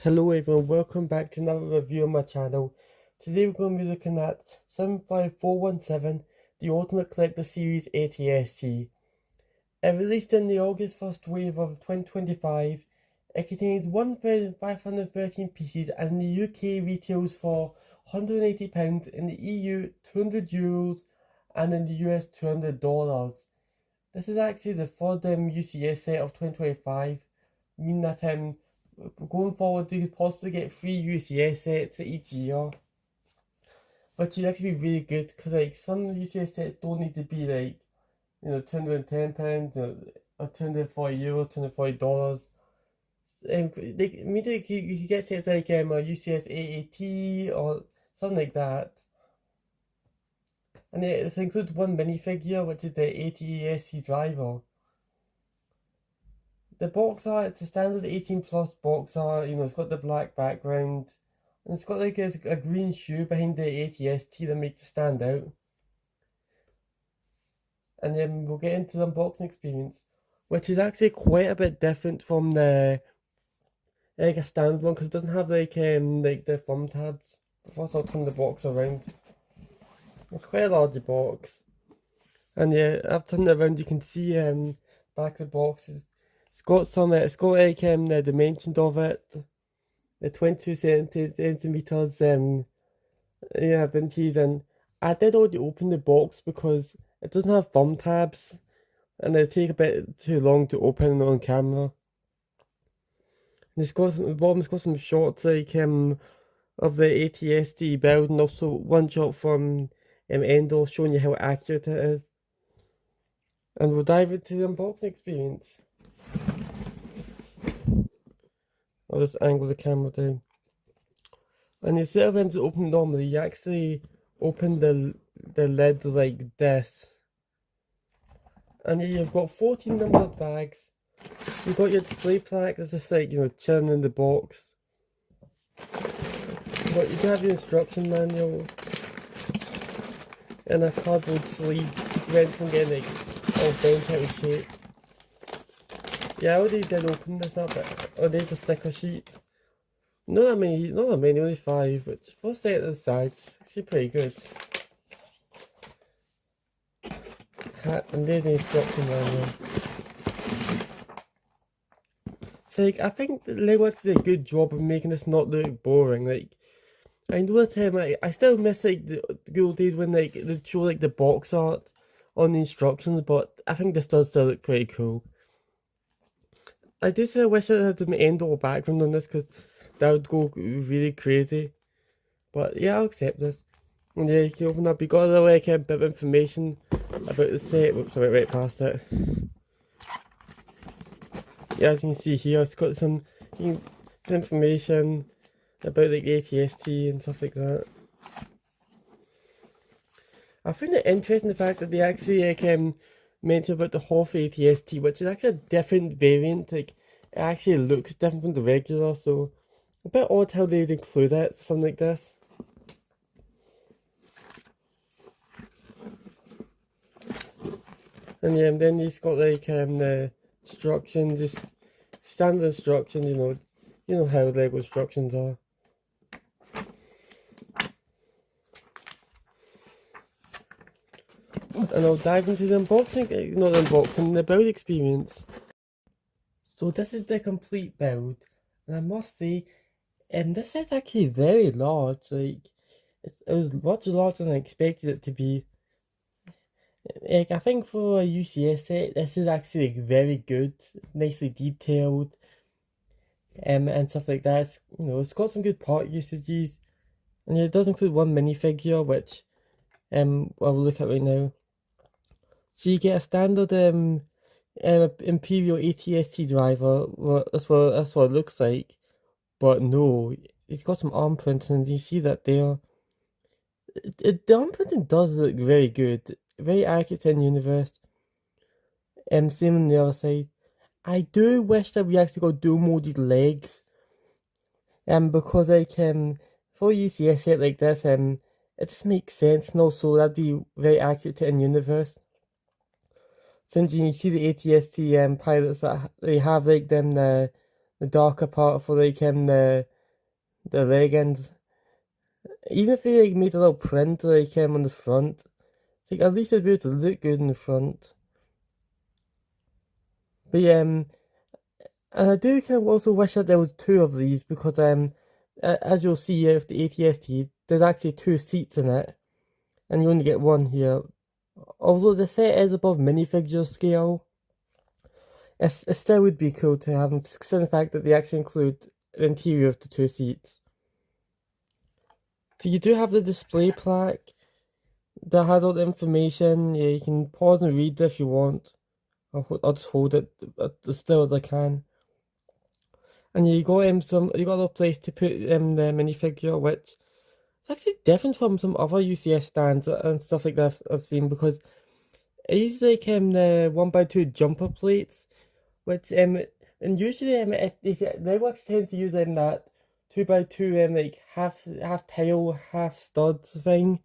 Hello everyone, welcome back to another review on my channel. Today we're going to be looking at 75417, the Ultimate Collector Series AT-ST. It released in the August 1st wave of 2025. It contained 1,513 pieces and in the UK retails for £180, in the EU €200 and in the US $200. This is actually the third UCS set of 2025, meaning that going forward you could possibly get 3 UCS sets each year, which would actually be really good because some UCS sets don't need to be £210, or €240, $240. You could get sets like a UCS AT or something like that. And it includes one minifigure, which is the AT-ST driver. The box art, it's a standard 18 plus box art, it's got the black background, and it's got a green shoe behind the AT-ST that makes it stand out. And then we'll get into the unboxing experience, which is actually quite a bit different from a standard one, because it doesn't have the thumb tabs. First I'll turn the box around. It's quite a large box. And yeah, after turning it around you can see back of the box it's got the dimensions of it, the 22 centimeters inches, and I did already open the box because it doesn't have thumb tabs and they take a bit too long to open on camera. And it's got the bottom, it's got some shots of the AT-ST build, and also one shot from Endo showing you how accurate it is. And we'll dive into the unboxing experience. I'll just angle the camera down. And instead of them to open normally, you actually open the lid like this. And you've got 14 numbered bags. You've got your display plaque that's just chilling in the box. But you do have your instruction manual and a cardboard sleeve to prevent from getting all bent out of shape. Yeah, I already did open this up. Oh, there's a sticker sheet. Not that many, only 5, but for a set of the sides, it's actually pretty good. And there's the instruction manual. So I think that Lego did a good job of making this not look boring. I know the time I still miss the good old days when they show the box art on the instructions, but I think this does still look pretty cool. I do say I wish I had some Endo background on this because that would go really crazy. But yeah, I'll accept this. And yeah, you can open up. You got a little bit of information about the set. Whoops, I went right past it. Yeah, as you can see here, it's got some information about AT-ST and stuff like that. I find it interesting the fact that they actually mention about the Hoff AT-ST, which is actually a different variant. It actually looks different from the regular, so a bit odd how they would include it for something like this. And yeah, and then he's got the instructions, just standard instructions, you know how Lego instructions are. And I'll dive into the unboxing, not the unboxing, the build experience. So this is the complete build, and I must say, this is actually very large. It was much larger than I expected it to be. I think for a UCS set, this is actually very good, nicely detailed, and stuff like that. It's got some good part usages, and it does include one minifigure, which I'll look at right now. So you get a standard Imperial AT-ST driver. Well, that's what it looks like. But no, it's got some arm printing, and you see that there. The arm printing does look very good, very accurate in universe. Same on the other side. I do wish that we actually got dual molded legs. Because for a UCS set like this, it just makes sense, and also that'd be very accurate in universe. Since you see the AT-ST pilots that they have the the darker part for like the leg ends. Even if they like made a little print like on the front, it's like at least it'd be able to look good in the front. But yeah, and I do kind of also wish that there was two of these because as you'll see here with the AT-ST, there's actually two seats in it, and you only get one here. Although the set is above minifigure scale, it still would be cool to have them, considering the fact that they actually include the interior of the two seats. So you do have the display plaque that has all the information. Yeah, you can pause and read if you want. I'll just hold it as still as I can. And you got you got a little place to put the minifigure, which is actually different from some other UCS stands and stuff like that I've seen, because it uses like the 1x2 jumper plates, which and usually they like tend to use that 2x2 like half tail, half studs thing.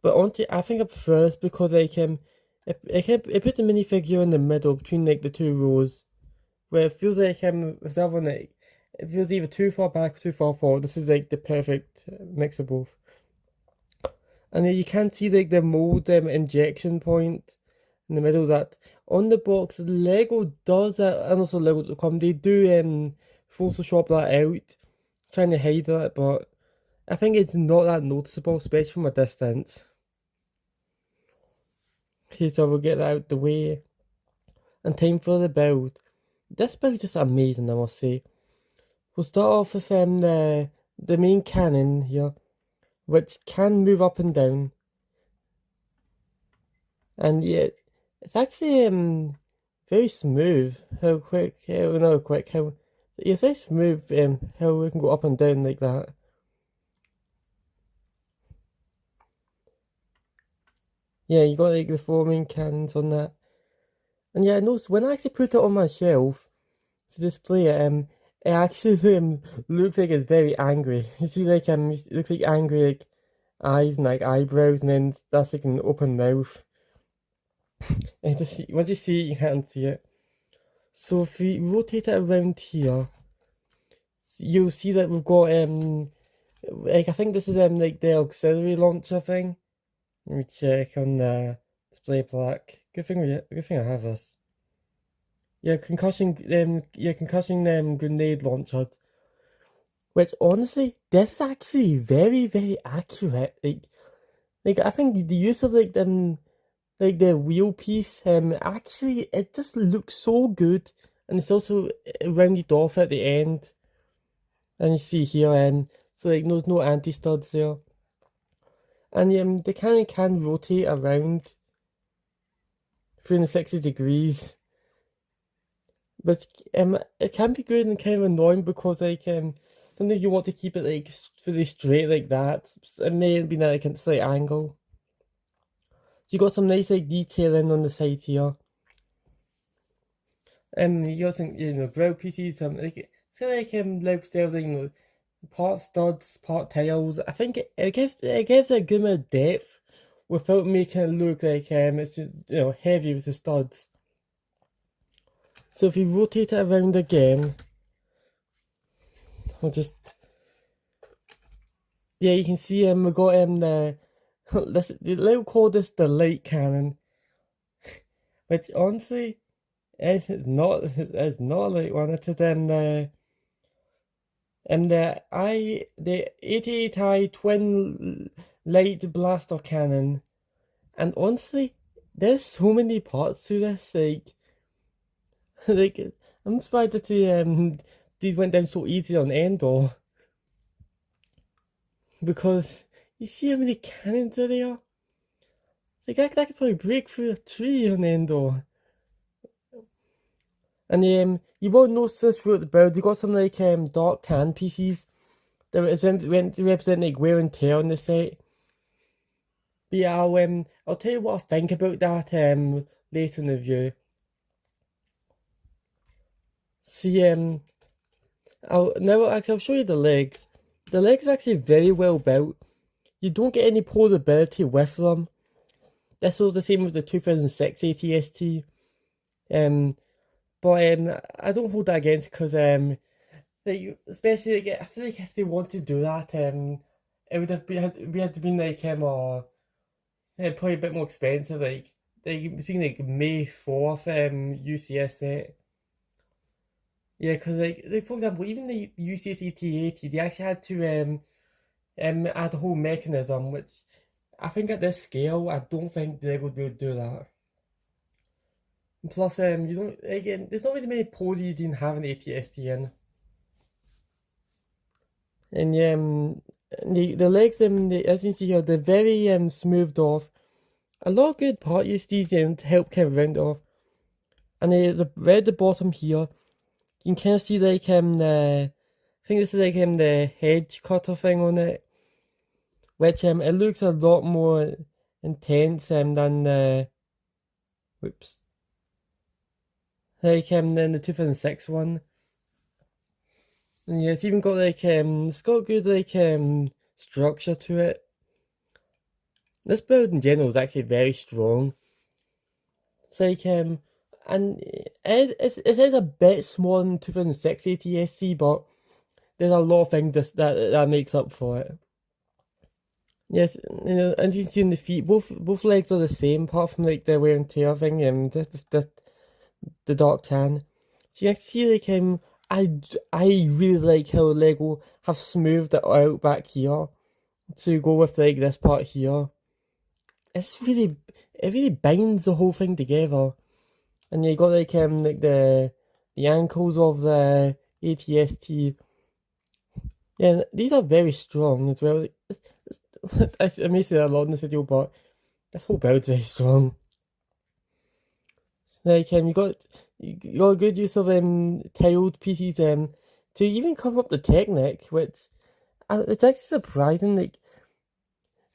But honestly, I think I prefer this because like it puts the minifigure in the middle between like the two rows, where it feels like with that one like it feels either too far back or too far forward. This is like the perfect mix of both. And then you can see like the mold injection point in the middle. That on the box, Lego does that, and also Lego.com, they do Photoshop that out, trying to hide that, but I think it's not that noticeable, especially from a distance. Okay, so we'll get that out the way. And time for the build. This build is just amazing, I must say. We'll start off with the main cannon here, which can move up and down. And yeah, it's actually very smooth how quick, it's very smooth how we can go up and down like that. Yeah, you got like the four main cannons on that. And yeah, I noticed when I actually put it on my shelf to display it, it actually looks like it's very angry. You see like it looks like angry like eyes and like eyebrows, and then that's like an open mouth. And once you see it, you can't see it. So if we rotate it around here, you'll see that we've got like I think this is like the auxiliary launcher thing. Let me check on the display plaque. Good thing I have this. Yeah, concussion grenade launchers. Which honestly, this is actually very, very accurate. Like I think the use of like the wheel piece, actually it just looks so good, and it's also rounded off at the end. And you see here, so like there's no anti-studs there. And the cannon can rotate around 360 degrees. But it can be good and kind of annoying because like sometimes you want to keep it like really straight like that. It may be like a slight angle. So you got some nice like detailing on the side here. You got some grill pieces, some like it's kind of like Lego style, part studs, part tails. I think it gives a good amount of depth without making it look like it's just, heavy with the studs. So if you rotate it around again, I'll just you can see we got the they'll call this the light cannon, which honestly it's not a light one. It's the the 88i twin light blaster cannon, and honestly there's so many parts to this, like like I'm surprised that these went down so easy on Endor, because you see how many cannons are there. Like that could probably break through a tree on Endor. And you won't notice this throughout the build. You got some like dark tan pieces that is meant to represent like wear and tear on the set. But yeah, I'll tell you what I think about that later in the review. See I'll show you the legs. The legs are actually very well built. You don't get any posability with them. This was the same with the 2006 AT-ST. But I don't hold that against because like especially like I feel like if they want to do that it would have been we had to been like probably a bit more expensive like between like May 4th UCS set. Yeah, because like for example, even the UCS AT-80, they actually had to add a whole mechanism, which I think at this scale, I don't think they're going to be able to do that. And plus, you don't again. There's not really many poses you didn't have an AT-ST in, and the legs as you can see here, they're very smoothed off. A lot of good part use these to help kind of round off. And the right at the bottom here, you can kind of see like I think this is like the hedge cutter thing on it, which it looks a lot more intense than whoops, like than the 2006 one. And yeah, it's even got like it's got good like structure to it. This build in general is actually very strong. It's like and it is a bit smaller than 2006 AT-ST, but there's a lot of things that makes up for it. Yes, you know, and you can see in the feet, both legs are the same, apart from like the wear and tear thing, the dark tan. So you can see like I really like how Lego have smoothed it out back here to go with like this part here. It really binds the whole thing together. And you got like the ankles of the AT-ST. Yeah, these are very strong as well. I may say that a lot in this video, but this whole build's very strong. Like you got a good use of tiled pieces to even cover up the Technic, which it's actually surprising like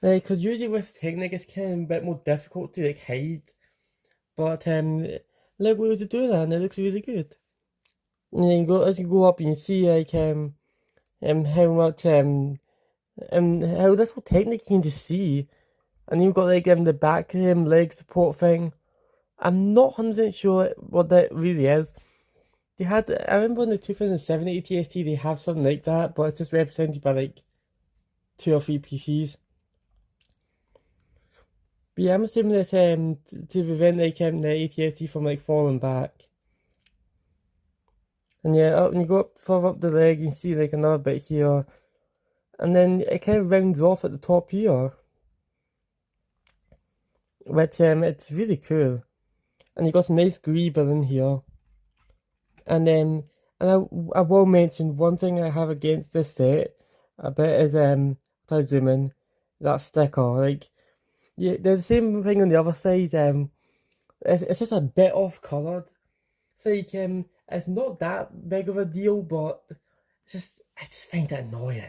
because usually with Technic it's kind of a bit more difficult to like hide, but like we were to do that and it looks really good. And then as you go up, you can see like how much how this whole Technic you can just see, and you've got like the back leg support thing. I'm not 100% sure what that really is. I remember in the 2007 AT-ST they have something like that, but it's just represented by like 2 or 3 PCs. But yeah, I'm assuming that to prevent like the AT-ST from like falling back. And yeah, when you go up further up the leg, you can see like another bit here, and then it kind of rounds off at the top here, which it's really cool. And you got some nice greeble in here. And I will mention one thing I have against this set a bit is if I zoom in, that sticker. Like yeah, there's the same thing on the other side. It's just a bit off coloured. So like it's not that big of a deal, but I just find it annoying.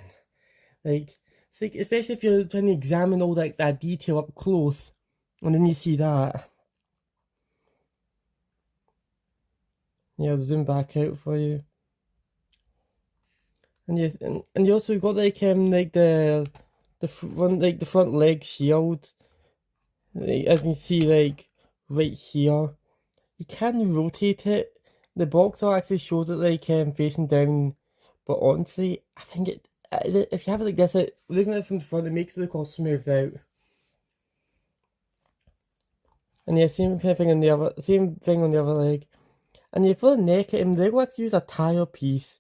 Like it's like especially if you're trying to examine all like that detail up close, and then you see that. Yeah, I'll zoom back out for you. And yes, and you also got like the front leg shield. Like, as you can see, like right here, you can rotate it. The box art actually shows it like facing down, but honestly, I think if you have it like this, looking at it from the front, it makes it look all smoothed out. And yeah, same thing on the other leg. And yeah, for the neck, they will actually use a tire piece.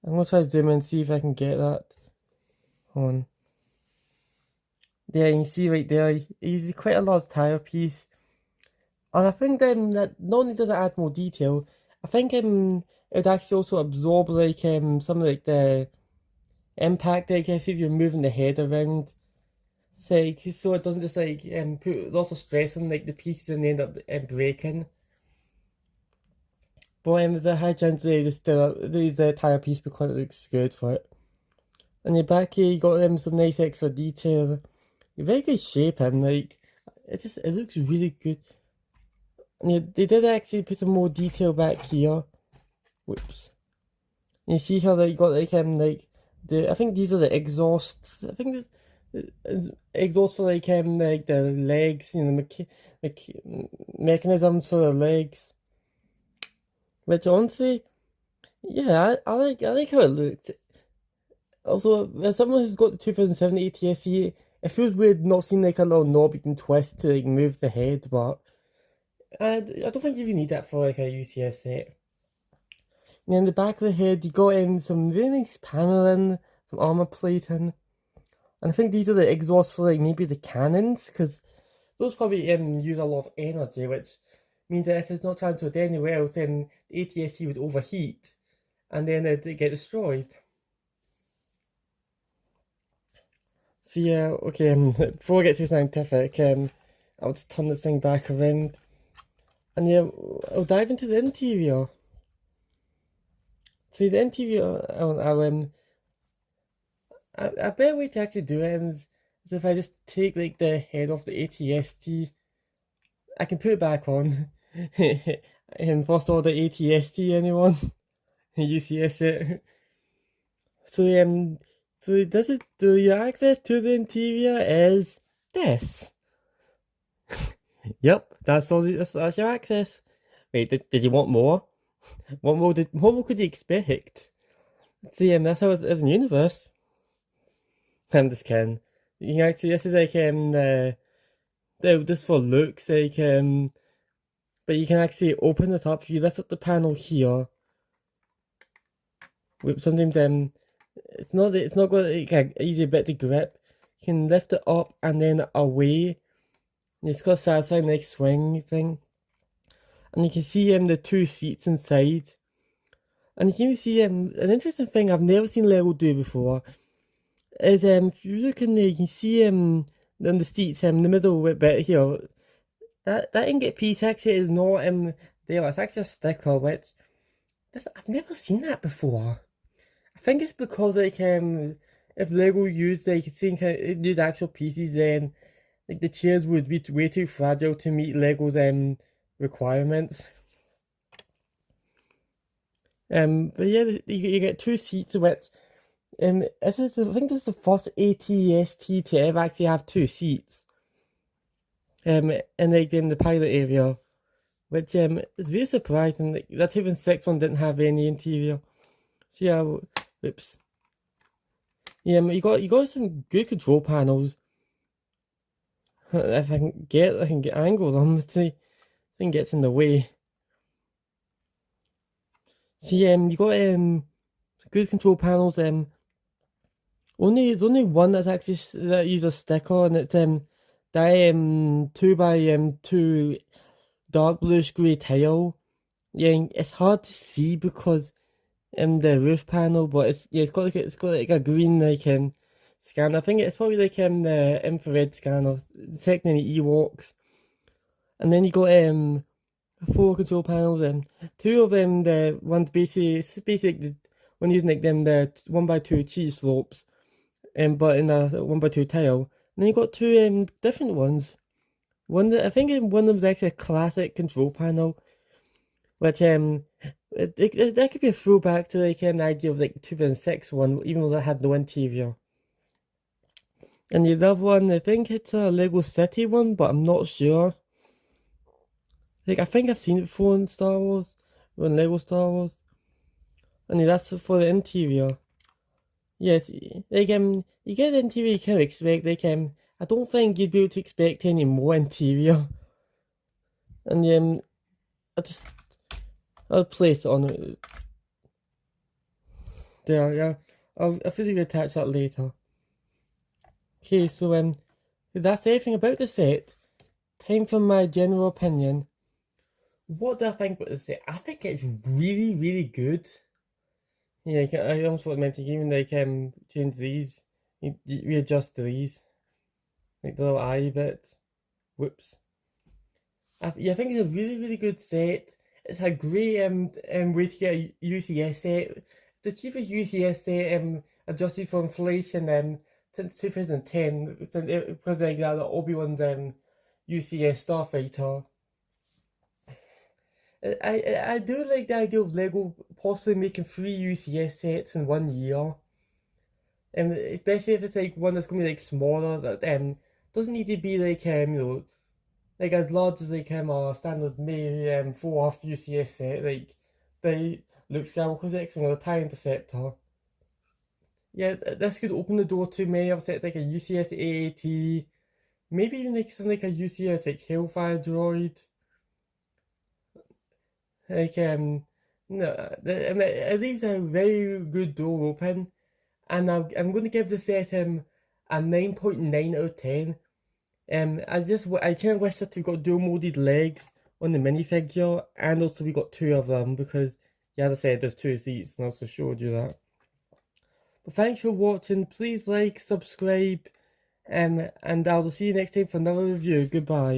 I'm gonna try to zoom in and see if I can get that on. There, you can see right there, he uses quite a large tire piece. And I think that not only does it add more detail, I think it would actually also absorb like some of like the impact, I guess, if you're moving the head around. So it doesn't just like put lots of stress on like the pieces and end up breaking. But there's a high chance they just use the tire piece because it looks good for it. And your back here, you got some nice extra detail. Very good shape, and like it looks really good. And yeah, they did actually put some more detail back here. Whoops. And you see how they got like I think these are the exhausts. I think this exhaust for like the legs, you know, mechanisms for the legs. which honestly, yeah, I like how it looked. Although, as someone who's got the 2007 AT-ST, it feels weird not seeing like a little knob you can twist to like move the head, but I don't think you even need that for like a UCS set. And then the back of the head, you got some really nice paneling, some armor plating, and I think these are the exhausts for like maybe the cannons, because those probably use a lot of energy, which means that if it's not transferred anywhere else, then the AT-ST would overheat, and then it'd get destroyed. So yeah, okay, before I get too scientific, I'll just turn this thing back around. And yeah, I'll dive into the interior. So the interior, a better way to actually do it is if I just take like the head off the AT-ST, I can put it back on. And first order AT-ST, anyone? UCS it. So this is, so your access to the interior is this. Yep, that's all. That's your access. Wait, did you want more? What more could you expect? See, that's how it is in universe. I'm just kidding. You can actually, this is like just for looks, like but you can actually open it up. If you lift up the panel here, sometimes it's not got like an easy bit to grip. You can lift it up and then away. And it's got a satisfying like swing thing. And you can see the two seats inside. And you can see an interesting thing I've never seen Lego do before is if you look in there, you can see on the seats the middle bit here. That ingot piece actually is not there. It's actually a sticker, which I've never seen that before. I think it's because like if Lego used like used actual pieces, then like the chairs would be way too fragile to meet Lego's requirements. But yeah, you get two seats, which I think this is the first AT-ST to ever actually have two seats. And like in the pilot area, which is very surprising. Like, that 2006 one didn't have any interior. So yeah, whoops. Yeah, you got some good control panels. If I can get angles on them, see, thing gets in the way. So yeah, you got some good control panels. There's only one that's actually that uses a sticker, and it's that 2x2 dark bluish grey tile. Yeah, it's hard to see because the roof panel, but it's got like a green like scanner. I think it's probably like the infrared scanner detecting any Ewoks. And then you got four control panels, and two of them the ones basically when using like the 1x2 cheese slopes, but in a 1x2 tile. And then you got two different ones. I think one of them is actually a classic control panel, which that could be a throwback to like an idea of like the 2006 one, even though that had no interior. And the other one, I think it's a Lego City one, but I'm not sure. Like I think I've seen it before in Star Wars, in Lego Star Wars. And that's for the interior. Yes, like you get the interior you kind of expect. Like I don't think you'd be able to expect any more interior. And I'll place it on it. There, yeah. I'll physically attach that later. Okay, so that's everything about the set. Time for my general opinion. What do I think about the set? I think it's really, really good. Yeah, I almost want to mention even like change these, readjust these, like the little eye bits. Whoops. Yeah, I think it's a really, really good set. It's a great way to get a UCS set. It's the cheapest UCS set adjusted for inflation since 2010 because like that Obi-Wan's UCS Starfighter. I do like the idea of Lego possibly making 3 UCS sets in 1 year. Especially if it's like one that's gonna be like smaller, that doesn't need to be like like as large as like a standard maybe 4 UCS set. Like the Luke Skywalker's X-Wing or the TIE Interceptor. Yeah, this could open the door to many of sets like a UCS AT-ST, maybe even like something like a UCS like Hellfire droid. Like no, it leaves a very good door open, and I'm going to give the set a 9.9 out of 10. I kind of wish that we got dual molded legs on the minifigure, and also we got two of them because, yeah, as I said, there's two seats, and I also showed you that. But thanks for watching. Please like, subscribe, and I'll see you next time for another review. Goodbye.